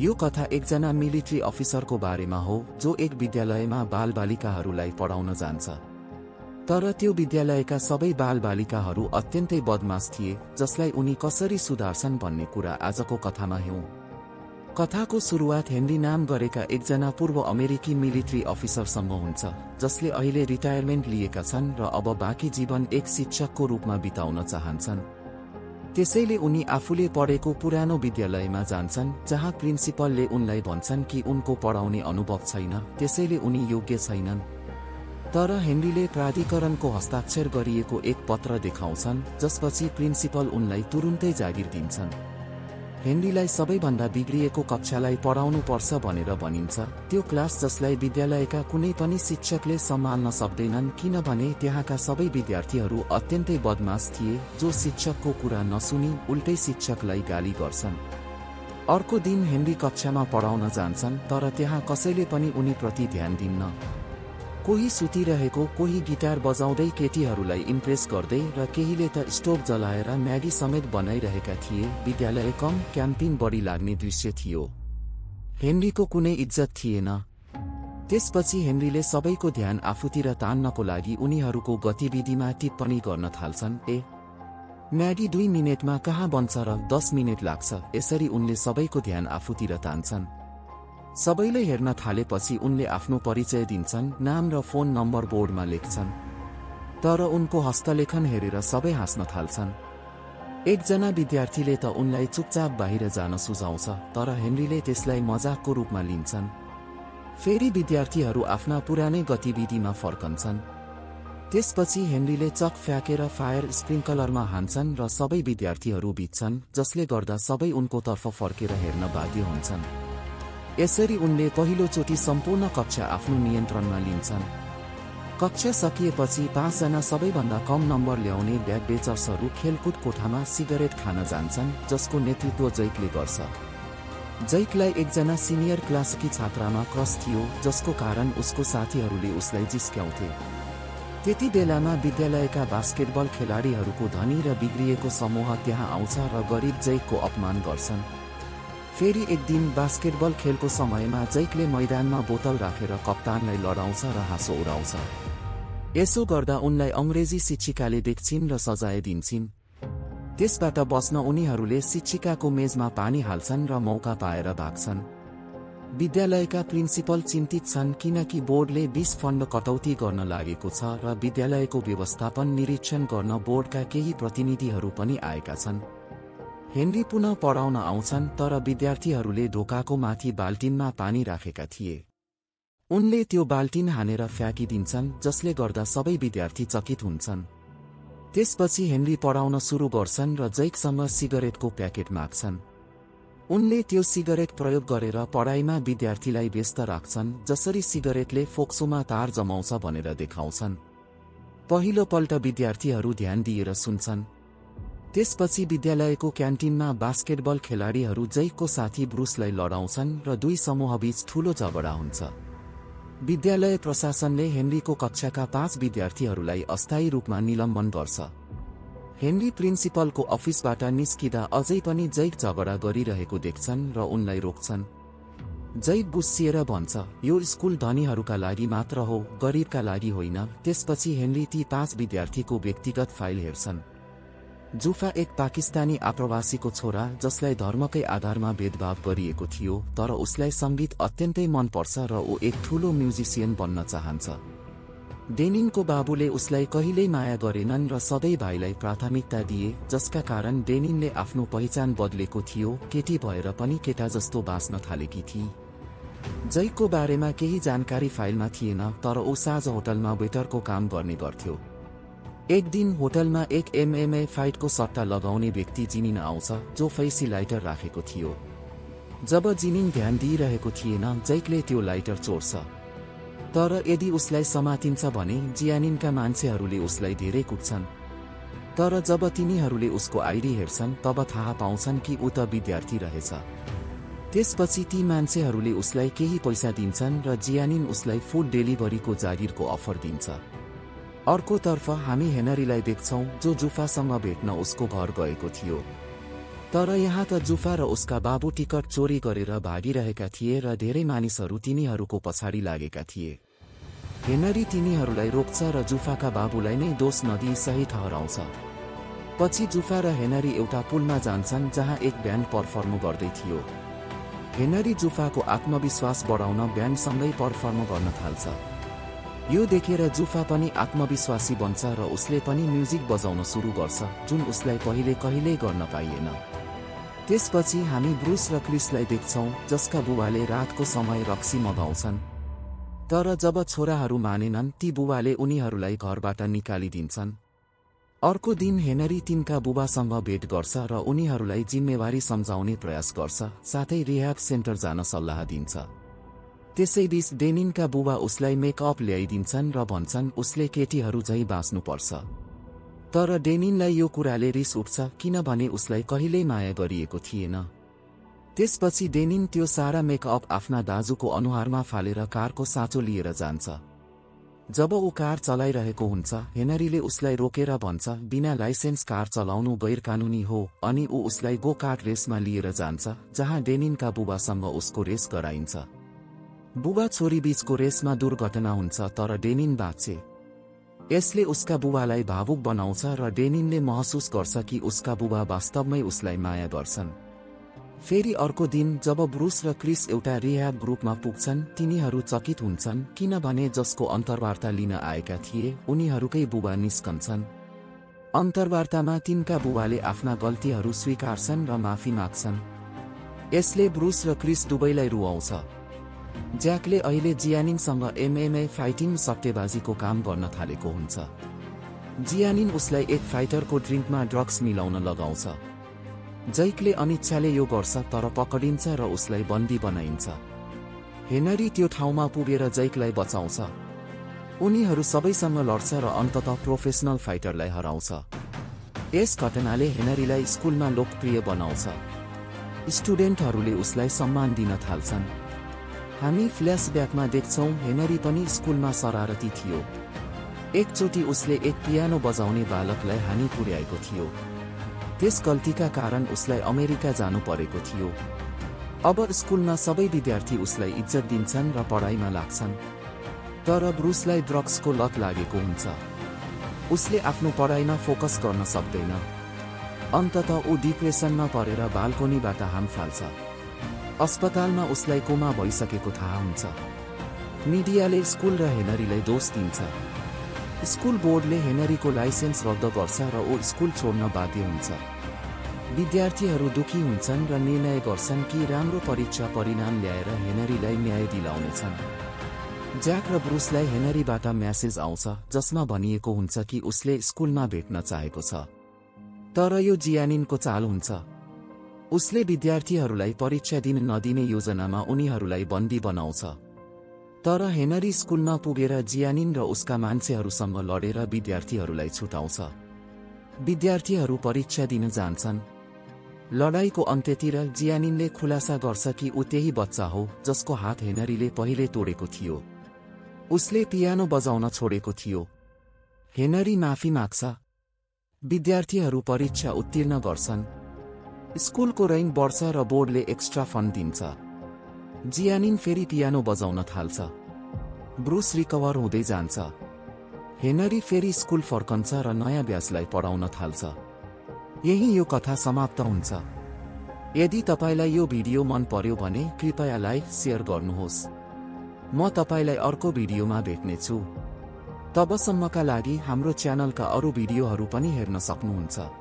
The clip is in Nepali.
यो कथा एकजना मिलिट्री अफिसरको बारेमा हो जो एक विद्यालयमा बालबालिकाहरूलाई पढाउन जान्छ। तर त्यो विद्यालयका सबै बालबालिकाहरू अत्यन्तै बदमाश थिए, जसलाई उनी कसरी सुधार्छन् भन्ने कुरा आजको कथामा हेरौँ। कथाको सुरुवात हेनरी नाम गरेका एकजना पूर्व अमेरिकी मिलिट्री अफिसरसँग हुन्छ, जसले अहिले रिटायरमेन्ट लिएका छन् र अब बाँकी जीवन एक शिक्षकको रूपमा बिताउन चाहन्छन्। त्यसैले उनी आफूले पढेको पुरानो विद्यालयमा जान्छन्, जहाँ प्रिन्सिपलले उनलाई भन्छन् कि उनको पढाउने अनुभव छैन, त्यसैले उनी योग्य छैनन्। तर हेनरीले प्राधिकरणको हस्ताक्षर गरिएको एक पत्र देखाउँछन्, जसपछि प्रिन्सिपल उनलाई तुरुन्तै जागिर दिन्छन्। हेनरीलाई सबैभन्दा बिग्रिएको कक्षालाई पढाउनु पर्छ भनेर भनिन्छ, त्यो क्लास जसलाई विद्यालयका कुनै पनि शिक्षकले सम्हाल्न सक्दैनन्, किनभने त्यहाँका सबै विद्यार्थीहरू अत्यन्तै बदमाश थिए, जो शिक्षकको कुरा नसुनी उल्टै शिक्षकलाई गाली गर्छन्। अर्को दिन हेनरी कक्षामा पढाउन जान्छन्, तर त्यहाँ कसैले पनि उनीप्रति ध्यान दिन्न। कोही सुतिरहेको, कोही गिटार बजाउँदै केटीहरूलाई इम्प्रेस गर्दै र केहीले त स्टोभ जलाएर म्यागी समेत बनाइरहेका थिए। विद्यालय कम क्याम्पिङ बढी लाग्ने दृश्य थियो। हेनरीको कुनै इज्जत थिएन। त्यसपछि हेनरीले सबैको ध्यान आफूतिर तान्नको लागि उनीहरूको गतिविधिमा टिप्पणी गर्न थाल्छन्। म्यागी 2 मिनेटमा कहाँ बन्छ र 10 मिनेट लाग्छ। यसरी उनले सबैको ध्यान आफूतिर तान्छन्। सबैले हेर्न थालेपछि उनले आफ्नो परिचय दिन्छन्, नाम र फोन नम्बर बोर्डमा लेख्छन्। तर उनको हस्तलेखन हेरेर सबै हाँस्न थाल्छन्। एकजना विद्यार्थीले त उनलाई चुपचाप बाहिर जान सुझाउँछ, तर हेनरीले त्यसलाई मजाकको रूपमा लिन्छन्। फेरि विद्यार्थीहरू आफ्ना पुरानै गतिविधिमा फर्कन्छन्। त्यसपछि हेनरीले चक फ्याँकेर फायर स्प्रिङ्कलरमा हान्छन् र सबै विद्यार्थीहरू भिज्छन्, जसले गर्दा सबै उनको तर्फ फर्केर हेर्न बाध्य हुन्छन्। यसरी उनले पहिलोचोटि सम्पूर्ण कक्षा आफ्नो नियन्त्रणमा लिन्छन्। कक्षा सकिएपछि 5 जना सबैभन्दा कम नम्बर ल्याउने ब्याग बेचर्सहरू खेलकुद कोठामा सिगरेट खान जान्छन्, जसको नेतृत्व जैकले गर्छ। जैकलाई एकजना सिनियर क्लासकी छात्रामा क्रस थियो, जसको कारण उसको साथीहरूले उसलाई जिस्क्याउँथे। त्यति बेलामा विद्यालयका बास्केटबल खेलाडीहरूको धनी र बिग्रिएको समूह त्यहाँ आउँछ र गरिब जैकको अपमान गर्छन्। फेरि एक दिन बास्केटबल खेलको समयमा जैकले मैदानमा बोतल राखेर कप्तानलाई लडाउँछ र हाँसो उडाउँछ। यसो गर्दा उनलाई अंग्रेजी शिक्षिकाले देख्छिन् र सजाय दिन्छिन्। त्यसबाट बच्न उनीहरूले शिक्षिकाको मेजमा पानी हाल्छन् र मौका पाएर भाग्छन्। विद्यालयका प्रिन्सिपल चिन्तित छन्, किनकि बोर्डले 20 फन्ड कटौती गर्न लागेको छ र विद्यालयको व्यवस्थापन निरीक्षण गर्न बोर्डका केही प्रतिनिधिहरू पनि आएका छन्। हेनरी पुनः पढाउन आउँछन्, तर विद्यार्थीहरूले ढोकाको माथि बाल्टिनमा पानी राखेका थिए। उनले त्यो बाल्टिन हानेर फ्याँकिदिन्छन्, जसले गर्दा सबै विद्यार्थी चकित हुन्छन्। त्यसपछि हेनरी पढाउन सुरु गर्छन् र जैकसँग सिगरेटको प्याकेट माग्छन्। उनले त्यो सिगरेट प्रयोग गरेर पढाइमा विद्यार्थीलाई व्यस्त राख्छन्, जसरी सिगरेटले फोक्सोमा तार जमाउँछ भनेर देखाउँछन्। पहिलोपल्ट विद्यार्थीहरू ध्यान दिएर सुन्छन्। त्यसपछि विद्यालयको क्यान्टिनमा बास्केटबल खेलाडीहरू जैकको साथी ब्रुसलाई लडाउँछन् र दुई समूहबीच ठूलो झगडा हुन्छ। विद्यालय प्रशासनले हेनरीको कक्षाका 5 विद्यार्थीहरूलाई अस्थायी रूपमा निलम्बन गर्छ। हेनरी प्रिन्सिपलको अफिसबाट निस्किँदा अझै पनि जैक झगडा गरिरहेको देख्छन् र उनलाई रोक्छन्। जैक गुस्सिएर भन्छ, यो स्कुल धनीहरूका लागि मात्र हो, गरिबका लागि होइन। त्यसपछि हेनरी ती 5 विद्यार्थीको व्यक्तिगत फाइल हेर्छन्। जुफा एक पाकिस्तानी आप्रवासीको छोरा, जसलाई धर्मकै आधारमा भेदभाव गरिएको थियो, तर उसलाई सङ्गीत अत्यन्तै मनपर्छ र ऊ एक ठूलो म्युजिसियन बन्न चाहन्छ। डेनिनको बाबुले उसलाई कहिल्यै माया गरेनन् र सधैँ भाइलाई प्राथमिकता दिए, जसका कारण डेनिनले आफ्नो पहिचान बदलेको थियो, केटी भएर पनि केटा जस्तो बाँच्न थालेकी थिई। जैकको बारेमा केही जानकारी फाइलमा थिएन, तर ऊ साझ होटलमा वेटरको काम गर्ने गर्थ्यो। एक दिन होटलमा एक MMA फाइटको सट्टा लगाउने व्यक्ति जिनिन आउँछ, जो फैसी लाइटर राखेको थियो। जब जिनिन ध्यान दिइरहेको थिएन, जैकले त्यो लाइटर चोर्छ। तर यदि उसलाई समातिन्छ भने जियानिनका मान्छेहरूले उसलाई धेरै कुट्छन्। तर जब तिनीहरूले उसको आइडी हेर्छन्, तब थाहा पाउँछन् कि ऊ त विद्यार्थी रहेछ। त्यसपछि ती मान्छेहरूले उसलाई केही पैसा दिन्छन् र जियानिन उसलाई फुड डेलिभरीको जागिरको अफर दिन्छ। अर्कोतर्फ हामी हेनरीलाई देख्छौं, जो जुफासँग भेट्न उसको घर गएको थियो। तर यहाँ त जुफा र उसका बाबु टिकट चोरी गरेर भागिरहेका थिए र धेरै मानिसहरू तिनीहरूको पछाडि लागेका थिए। हेनरी तिनीहरूलाई रोक्छ र जुफाका बाबुलाई नै दोष नदिई सही ठहराउँछ। पछि जुफा र हेनरी एउटा पुलमा जान्छन् जहाँ एक ब्यान्ड पर्फर्म गर्दै थियो। हेनरी जुफाको आत्मविश्वास बढाउन ब्यान्डसँगै पर्फर्म गर्न थाल्छ। यो देखेर जुफा पनि आत्मविश्वासी बन्छ र उसले पनि म्युजिक बजाउन सुरु गर्छ, जुन उसलाई पहिले कहिल्यै गर्न पाइएन। त्यसपछि हामी ब्रुस र क्रिसलाई देख्छौं, जसका बुबाले रातको समय रक्सी मगाउँछन्। तर जब छोराहरू मानेनन्, ती बुबाले उनीहरूलाई घरबाट निकालिदिन्छन्। अर्को दिन हेनरी तिनका बुबासँग भेट गर्छ र उनीहरूलाई जिम्मेवारी सम्झाउने प्रयास गर्छ, साथै रिह्याब सेन्टर जान सल्लाह दिन्छ। त्यसैबीच डेनिनका बुबा उसलाई मेकअप ल्याइदिन्छन् र भन्छन् उसले केटीहरू झै बाँच्नुपर्छ। तर डेनिनलाई यो कुराले रिस उठ्छ, किनभने उसलाई कहिल्यै माया गरिएको थिएन। त्यसपछि डेनिन त्यो सारा मेकअप आफ्ना दाजुको अनुहारमा फालेर कारको साँचो लिएर जान्छ। जब ऊ कार चलाइरहेको हुन्छ, हेनरीले उसलाई रोकेर भन्छ बिना लाइसेन्स कार चलाउनु गैरकानुनी हो, अनि ऊ उसलाई गो कार्ट रेसमा लिएर जान्छ, जहाँ डेनिनका बुबासँग उसको रेस गराइन्छ। बुबा छोरी बीचको रेसमा दुर्घटना हुन्छ, तर डेनिन बाँचे। यसले उसका बुबालाई भावुक बनाउँछ र डेनिनले महसुस गर्छ कि उसका बुबा वास्तवमै उसलाई माया गर्छन्। फेरि अर्को दिन जब ब्रुस र क्रिस एउटा रिह्याब ग्रुपमा पुग्छन्, तिनीहरू चकित हुन्छन्, किनभने जसको अन्तर्वार्ता लिन आएका थिए उनीहरूकै बुबा निस्कन्छन्। अन्तर्वार्तामा तिनका बुबाले आफ्ना गल्तीहरू स्वीकार्छन् र माफी माग्छन्। यसले ब्रुस र क्रिस दुवैलाई रुवाउँछ। ज्याकले अहिले जियानिनसँग MMA फाइटिङ सट्टेबाजीको काम गर्न थालेको हुन्छ। जियानिन उसलाई एक फाइटरको ड्रिङ्कमा ड्रग्स मिलाउन लगाउँछ। जैकले अनिच्छाले यो गर्छ, तर पकडिन्छ र उसलाई बन्दी बनाइन्छ। हेनरी त्यो ठाउँमा पुगेर जैकलाई बचाउँछ। उनीहरू सबैसँग लड्छ र अन्ततः प्रोफेसनल फाइटरलाई हराउँछ। यस घटनाले हेनरीलाई स्कुलमा लोकप्रिय बनाउँछ। स्टुडेन्टहरूले उसलाई सम्मान दिन थाल्छन्। हामी फ्ल्यासब्याकमा देख्छौं हेनरी पनि स्कुलमा शरारती थियो। एकचोटि उसले एक पियानो बजाउने बालकलाई हानि पुर्याएको थियो। त्यस गल्तीका कारण उसलाई अमेरिका जानु परेको थियो। अब स्कुलमा सबै विद्यार्थी उसलाई इज्जत दिन्छन् र पढाइमा लाग्छन्। तर ब्रुसलाई ड्रग्सको लत लागेको हुन्छ। उसले आफ्नो पढाइमा फोकस गर्न सक्दैन। अन्ततः ऊ डिप्रेसनमा परेर बाल्कोनीबाट हाम फाल्छ। अस्पतालमा उसलाई कोमा भइसकेको थाहा हुन्छ। मिडियाले स्कुल र हेनरीलाई दोष दिन्छ। स्कुल बोर्डले हेनरीको लाइसेन्स रद्द गर्छ र ऊ स्कुल छोड्न बाध्य हुन्छ। विद्यार्थीहरू दुखी हुन्छन् र निर्णय गर्छन् कि राम्रो परीक्षा परिणाम ल्याएर हेनरीलाई न्याय दिलाउनेछन्। ज्याक र ब्रुसलाई हेनरीबाट म्यासेज आउँछ, जसमा भनिएको हुन्छ कि उसले स्कुलमा भेट्न चाहेको छ। तर यो जियानिनको चाल हुन्छ। उसले विद्यार्थीहरूलाई परीक्षा दिन नदिने योजनामा उनीहरूलाई बन्दी बनाउँछ। तर हेनरी स्कुलमा पुगेर जियानिन र उसका मान्छेहरूसँग लडेर विद्यार्थीहरूलाई छुटाउँछ। विद्यार्थीहरू परीक्षा दिन जान्छन्। लडाईको अन्त्यतिर जियानिनले खुलासा गर्छ कि ऊ त्यही बच्चा हो जसको हात हेनरीले पहिले तोडेको थियो। उसले पियानो बजाउन छोडेको थियो। हेनरी माफी माग्छ। विद्यार्थीहरू परीक्षा उत्तीर्ण गर्छन्। स्कुलको र्याङ्क बढ्छ र बोर्डले एक्स्ट्रा फन्ड दिन्छ। जियानिन फेरि पियानो बजाउन थाल्छ। ब्रुस रिकभर हुँदै जान्छ। हेनरी फेरि स्कुल फर्कन्छ र नयाँ ब्याचलाई पढाउन थाल्छ। यही यो कथा समाप्त हुन्छ। यदि तपाईलाई यो भिडियो मन पर्यो भने कृपया लाइक शेयर गर्नुहोस्। म तपाईलाई अर्को भिडियोमा भेट्नेछु। तबसम्मका लागि हाम्रो च्यानलका अरू भिडियोहरू पनि हेर्न सक्नुहुन्छ।